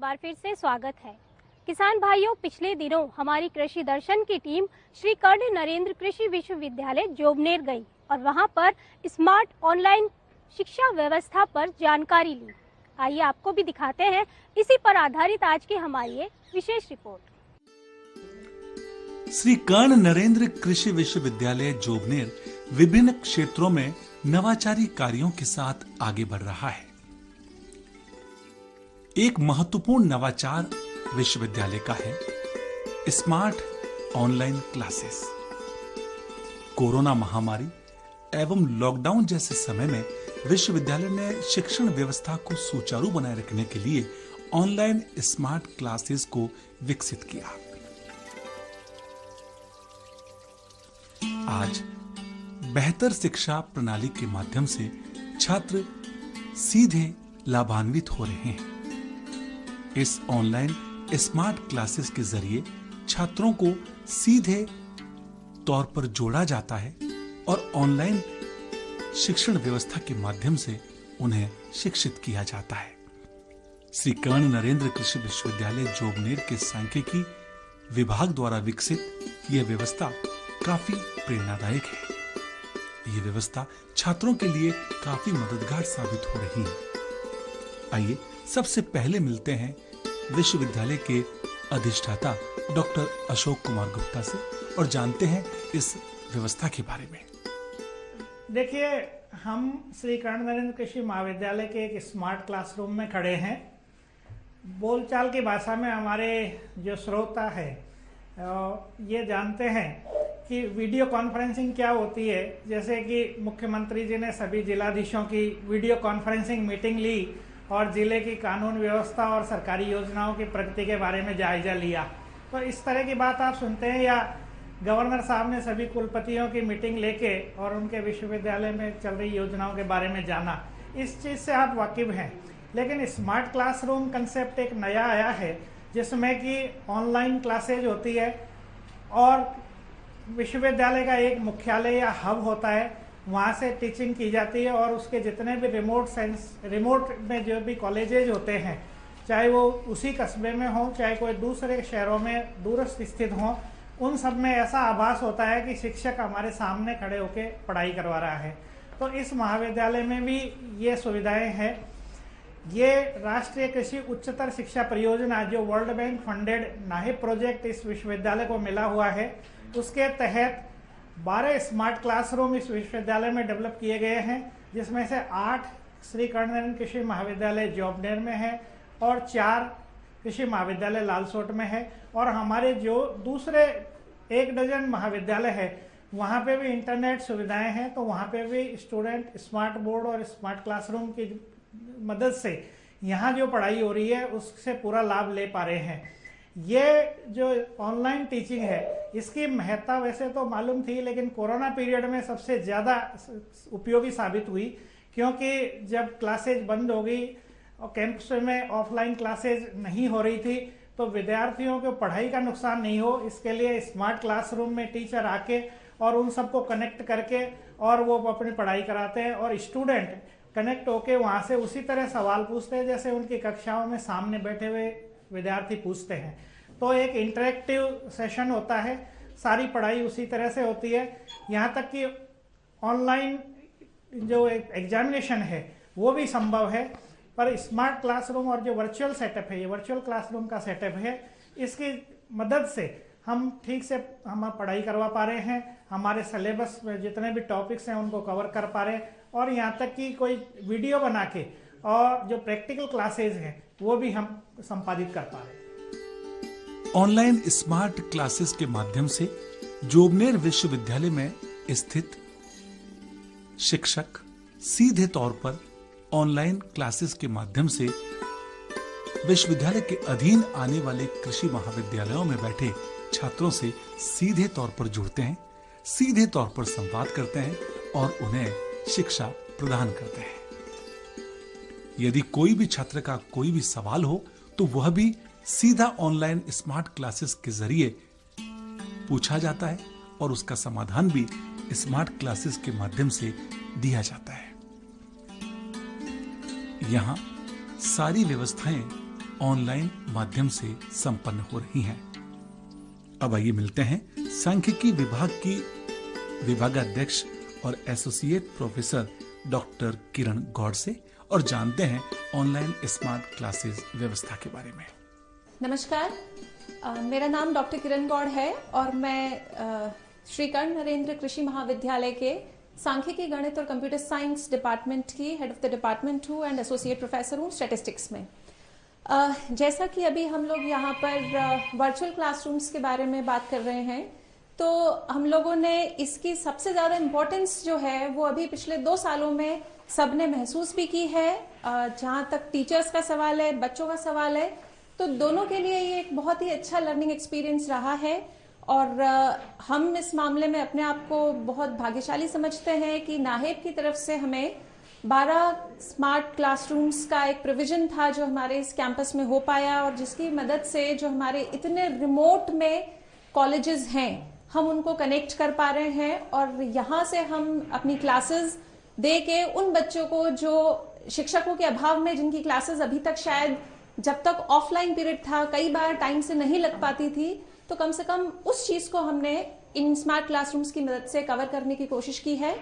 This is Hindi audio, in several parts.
बार फिर से स्वागत है। किसान भाइयों, पिछले दिनों हमारी कृषि दर्शन की टीम श्री कर्ण नरेंद्र कृषि विश्वविद्यालय जोबनेर गई और वहां पर स्मार्ट ऑनलाइन शिक्षा व्यवस्था पर जानकारी ली। आइए आपको भी दिखाते हैं इसी पर आधारित आज की हमारी एक विशेष रिपोर्ट। श्री कर्ण नरेंद्र कृषि विश्वविद्यालय जोबनेर विभिन्न क्षेत्रों में नवाचारी कार्यों के साथ आगे बढ़ रहा है। एक महत्वपूर्ण नवाचार विश्वविद्यालय का है स्मार्ट ऑनलाइन क्लासेस। कोरोना महामारी एवं लॉकडाउन जैसे समय में विश्वविद्यालय ने शिक्षण व्यवस्था को सुचारू बनाए रखने के लिए ऑनलाइन स्मार्ट क्लासेस को विकसित किया। आज बेहतर शिक्षा प्रणाली के माध्यम से छात्र सीधे लाभान्वित हो रहे हैं। इस ऑनलाइन स्मार्ट क्लासेस के जरिए छात्रों को सीधे तौर पर जोड़ा जाता है और ऑनलाइन शिक्षण व्यवस्था के माध्यम से उन्हें शिक्षित किया जाता है। श्री कर्ण नरेंद्र कृषि विश्वविद्यालय जोबनेर के सांख्यिकी विभाग द्वारा विकसित यह व्यवस्था काफी प्रेरणादायक है। यह व्यवस्था छात्रों के लिए काफी मददगार साबित हो रही है। आइए सबसे पहले मिलते हैं विश्वविद्यालय के अधिष्ठाता डॉक्टर अशोक कुमार गुप्ता से और जानते हैं इस व्यवस्था के बारे में। देखिए, हम श्री कर्ण नरेंद्र कृषि महाविद्यालय के एक स्मार्ट क्लासरूम में खड़े हैं। बोलचाल की भाषा में हमारे जो श्रोता है ये जानते हैं कि वीडियो कॉन्फ्रेंसिंग क्या होती है। जैसे कि मुख्यमंत्री जी ने सभी जिलाधीशों की वीडियो कॉन्फ्रेंसिंग मीटिंग ली और जिले की कानून व्यवस्था और सरकारी योजनाओं की प्रगति के बारे में जायजा लिया। तो इस तरह की बात आप सुनते हैं, या गवर्नर साहब ने सभी कुलपतियों की मीटिंग लेके और उनके विश्वविद्यालय में चल रही योजनाओं के बारे में जाना, इस चीज़ से आप वाकिफ हैं। लेकिन स्मार्ट क्लासरूम कंसेप्ट एक नया आया है जिसमें कि ऑनलाइन क्लासेज होती है और विश्वविद्यालय का एक मुख्यालय या हब होता है, वहाँ से टीचिंग की जाती है और उसके जितने भी रिमोट में जो भी कॉलेजेज होते हैं, चाहे वो उसी कस्बे में हो चाहे कोई दूसरे शहरों में दूरस्थ स्थित हो, उन सब में ऐसा आभास होता है कि शिक्षक हमारे सामने खड़े होकर पढ़ाई करवा रहा है। तो इस महाविद्यालय में भी ये सुविधाएं हैं। ये राष्ट्रीय कृषि उच्चतर शिक्षा परियोजना जो वर्ल्ड बैंक फंडेड नाहिब प्रोजेक्ट इस विश्वविद्यालय को मिला हुआ है, उसके तहत 12 स्मार्ट क्लासरूम इस विश्वविद्यालय में डेवलप किए गए हैं, जिसमें से 8 श्री कर्ण नरेंद्र कृषि महाविद्यालय जोबनेर में है और 4 कृषि महाविद्यालय लालसोट में है। और हमारे जो दूसरे 1 डजन महाविद्यालय है वहाँ पे भी इंटरनेट सुविधाएं हैं, तो वहाँ पे भी स्टूडेंट स्मार्ट बोर्ड और स्मार्ट क्लासरूम की मदद से यहाँ जो पढ़ाई हो रही है उससे पूरा लाभ ले पा रहे हैं। ये जो ऑनलाइन टीचिंग है इसकी महत्ता वैसे तो मालूम थी, लेकिन कोरोना पीरियड में सबसे ज़्यादा उपयोगी साबित हुई, क्योंकि जब क्लासेज बंद हो गई और कैंपस में ऑफलाइन क्लासेज नहीं हो रही थी, तो विद्यार्थियों को पढ़ाई का नुकसान नहीं हो, इसके लिए स्मार्ट क्लासरूम में टीचर आके और उन सबको कनेक्ट करके और वो अपनी पढ़ाई कराते हैं और स्टूडेंट कनेक्ट होके वहाँ से उसी तरह सवाल पूछते हैं जैसे उनकी कक्षाओं में सामने बैठे हुए विद्यार्थी पूछते हैं। तो एक इंटरेक्टिव सेशन होता है, सारी पढ़ाई उसी तरह से होती है। यहाँ तक कि ऑनलाइन जो एग्जामिनेशन है वो भी संभव है। पर स्मार्ट क्लासरूम और जो वर्चुअल सेटअप है, ये वर्चुअल क्लासरूम का सेटअप है, इसकी मदद से हम ठीक से हम पढ़ाई करवा पा रहे हैं। हमारे सिलेबस में जितने भी टॉपिक्स हैं उनको कवर कर पा रहे हैं और यहाँ तक कि कोई वीडियो बना के और जो प्रैक्टिकल क्लासेज हैं वो भी हम संपादित कर पा रहे हैं। ऑनलाइन स्मार्ट क्लासेस के माध्यम से जोबनेर विश्वविद्यालय में स्थित शिक्षक सीधे तौर पर ऑनलाइन क्लासेस के माध्यम से विश्वविद्यालय के अधीन आने वाले कृषि महाविद्यालयों में बैठे छात्रों से सीधे तौर पर जुड़ते हैं, सीधे तौर पर संवाद करते हैं और उन्हें शिक्षा प्रदान करते हैं। यदि कोई भी छात्र का कोई भी सवाल हो तो वह भी सीधा ऑनलाइन स्मार्ट क्लासेस के जरिए पूछा जाता है और उसका समाधान भी स्मार्ट क्लासेस के माध्यम से दिया जाता है। यहाँ सारी व्यवस्थाएं ऑनलाइन माध्यम से संपन्न हो रही हैं। अब आइए मिलते हैं सांख्यिकी विभाग की विभागाध्यक्ष और एसोसिएट प्रोफेसर डॉक्टर किरण गौड़ से और जानते हैं ऑनलाइन स्मार्ट क्लासेस व्यवस्था के बारे में। नमस्कार, मेरा नाम डॉक्टर किरण गौड़ है और मैं श्री कर्ण नरेंद्र कृषि महाविद्यालय के सांख्यिकी, गणित और कंप्यूटर साइंस डिपार्टमेंट की हेड ऑफ द डिपार्टमेंट हूँ एंड एसोसिएट प्रोफेसर हूँ स्टैटिस्टिक्स में। जैसा कि अभी हम लोग यहाँ पर वर्चुअल क्लासरूम्स के बारे में बात कर रहे हैं, तो हम लोगों ने इसकी सबसे ज़्यादा इम्पोर्टेंस जो है वो अभी पिछले 2 सालों में सबने महसूस भी की है। जहाँ तक टीचर्स का सवाल है, बच्चों का सवाल है, तो दोनों के लिए ये एक बहुत ही अच्छा लर्निंग एक्सपीरियंस रहा है और हम इस मामले में अपने आप को बहुत भाग्यशाली समझते हैं कि नाहेब की तरफ से हमें 12 स्मार्ट क्लासरूम्स का एक प्रोविजन था जो हमारे इस कैंपस में हो पाया और जिसकी मदद से जो हमारे इतने रिमोट में कॉलेजेस हैं हम उनको कनेक्ट कर पा रहे हैं और यहाँ से हम अपनी क्लासेस दे के उन बच्चों को जो शिक्षकों के अभाव में जिनकी क्लासेस अभी तक शायद जब तक ऑफलाइन पीरियड था कई बार टाइम से नहीं लग पाती थी, तो कम से कम उस चीज को हमने इन स्मार्ट क्लासरूम्स की मदद से कवर करने की कोशिश की है।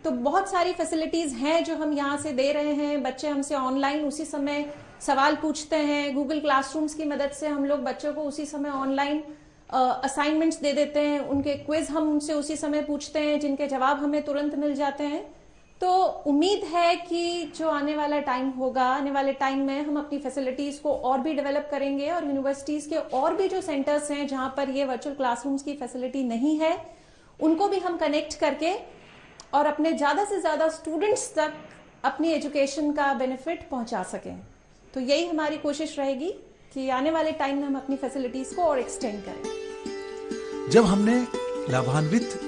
तो बहुत सारी फैसिलिटीज हैं जो हम यहाँ से दे रहे हैं। बच्चे हमसे ऑनलाइन उसी समय सवाल पूछते हैं। गूगल क्लासरूम्स की मदद से हम लोग बच्चों को उसी समय ऑनलाइन असाइनमेंट्स दे देते हैं। उनके क्विज हम उनसे उसी समय पूछते हैं जिनके जवाब हमें तुरंत मिल जाते हैं। तो उम्मीद है कि जो आने वाला टाइम होगा, आने वाले टाइम में हम अपनी फैसिलिटीज को और भी डेवलप करेंगे और यूनिवर्सिटीज के और भी जो सेंटर्स हैं जहां पर ये वर्चुअल क्लासरूम्स की फैसिलिटी नहीं है उनको भी हम कनेक्ट करके और अपने ज्यादा से ज्यादा स्टूडेंट्स तक अपनी एजुकेशन का बेनिफिट पहुंचा सकें। तो यही हमारी कोशिश रहेगी कि आने वाले टाइम में हम अपनी फैसिलिटीज को और एक्सटेंड करें। जब हमने लाभान्वित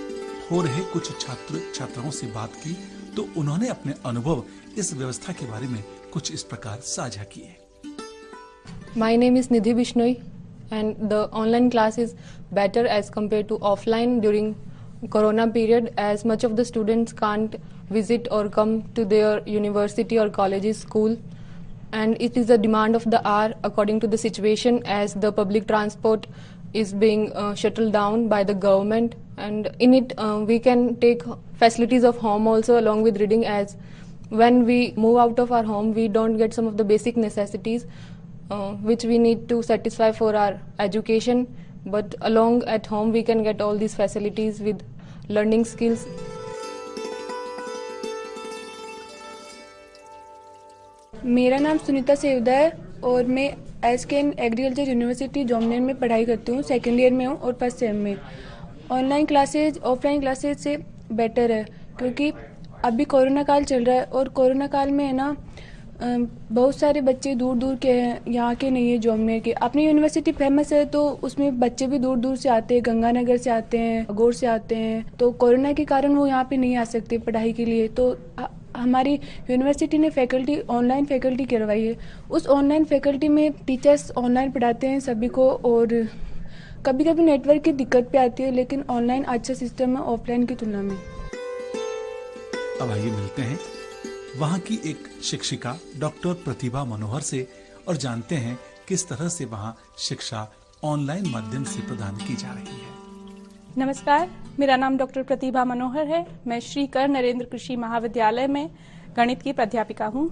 हो रहे कुछ छात्र छात्राओं से बात की तो उन्होंने अपने अनुभव इस व्यवस्था के बारे में कुछ इस प्रकार साझा किए। My name is Nidhi Bishnoi and the online class is better as compared to offline during Corona period as much of the students can't visit or come to their university or colleges school, and it is a demand of the hour according to the situation as the public transport is being shuttled down by the government, and in it we can take facilities of home also along with reading, as when we move out of our home we don't get some of the basic necessities which we need to satisfy for our education, but along at home we can get all these facilities with learning skills. मेरा नाम सुनीता सेवदा है और मैं एसकेएन एग्रीकल्चर यूनिवर्सिटी जोमनेर में पढ़ाई करती हूँ। सेकेंड ईयर में हूँ और फर्स्ट सेम में। ऑनलाइन क्लासेज ऑफलाइन क्लासेज से बेटर है क्योंकि अभी कोरोना काल चल रहा है और कोरोना काल में है ना बहुत सारे बच्चे दूर दूर के हैं, यहाँ के नहीं है जोमनेर के। अपनी यूनिवर्सिटी फेमस है तो उसमें बच्चे भी दूर दूर से आते हैं, गंगानगर से आते हैं, अगोर से आते हैं। तो कोरोना के कारण वो यहाँ पे नहीं आ सकते पढ़ाई के लिए, तो हमारी यूनिवर्सिटी ने फैकल्टी ऑनलाइन फैकल्टी करवाई है। उस ऑनलाइन फैकल्टी में टीचर्स ऑनलाइन पढ़ाते हैं सभी को और कभी कभी नेटवर्क की दिक्कत भी आती है, लेकिन ऑनलाइन अच्छा सिस्टम है ऑफलाइन की तुलना में। अब आइए मिलते हैं वहाँ की एक शिक्षिका डॉक्टर प्रतिभा मनोहर से और जानते हैं किस तरह से वहाँ शिक्षा ऑनलाइन माध्यम से प्रदान की जा रही है। नमस्कार, मेरा नाम डॉक्टर प्रतिभा मनोहर है। मैं श्री कर्ण नरेंद्र कृषि महाविद्यालय में गणित की प्राध्यापिका हूँ।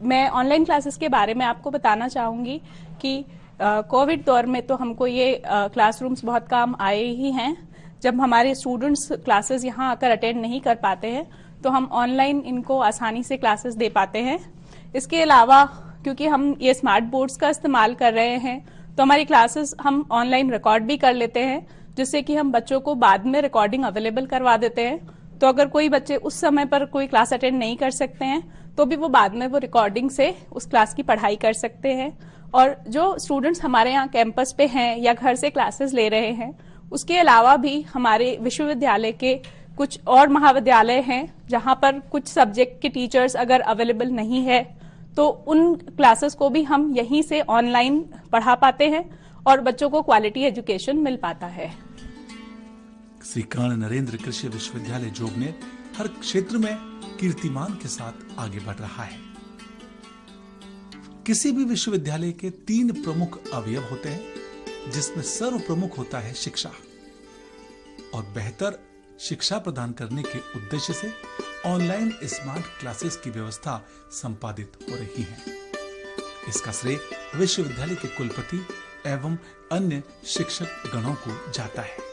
मैं ऑनलाइन क्लासेस के बारे में आपको बताना चाहूँगी कि कोविड दौर में तो हमको ये क्लासरूम्स बहुत काम आए ही हैं। जब हमारे स्टूडेंट्स क्लासेस यहाँ आकर अटेंड नहीं कर पाते हैं तो हम ऑनलाइन इनको आसानी से क्लासेस दे पाते हैं। इसके अलावा क्योंकि हम ये स्मार्ट बोर्ड्स का इस्तेमाल कर रहे हैं तो हमारी क्लासेस हम ऑनलाइन रिकॉर्ड भी कर लेते हैं, जिससे कि हम बच्चों को बाद में रिकॉर्डिंग अवेलेबल करवा देते हैं। तो अगर कोई बच्चे उस समय पर कोई क्लास अटेंड नहीं कर सकते हैं तो भी वो बाद में वो रिकॉर्डिंग से उस क्लास की पढ़ाई कर सकते हैं। और जो स्टूडेंट्स हमारे यहाँ कैंपस पे हैं या घर से क्लासेस ले रहे हैं, उसके अलावा भी हमारे विश्वविद्यालय के कुछ और महाविद्यालय हैं जहाँ पर कुछ सब्जेक्ट के टीचर्स अगर अवेलेबल नहीं है तो उन क्लासेस को भी हम यहीं से ऑनलाइन पढ़ा पाते हैं और बच्चों को क्वालिटी एजुकेशन मिल पाता है। श्री कर्ण नरेंद्र कृषि विश्वविद्यालय जोबनेर हर क्षेत्र में कीर्तिमान के साथ आगे बढ़ रहा है। किसी भी विश्वविद्यालय के 3 प्रमुख अवयव होते हैं, जिसमें सर्व प्रमुख होता है शिक्षा। और बेहतर शिक्षा प्रदान करने के उद्देश्य से ऑनलाइन स्मार्ट क्लासेस की व्यवस्था संपादित हो रही है। इसका श्रेय विश्वविद्यालय के कुलपति एवं अन्य शिक्षक गणों को जाता है।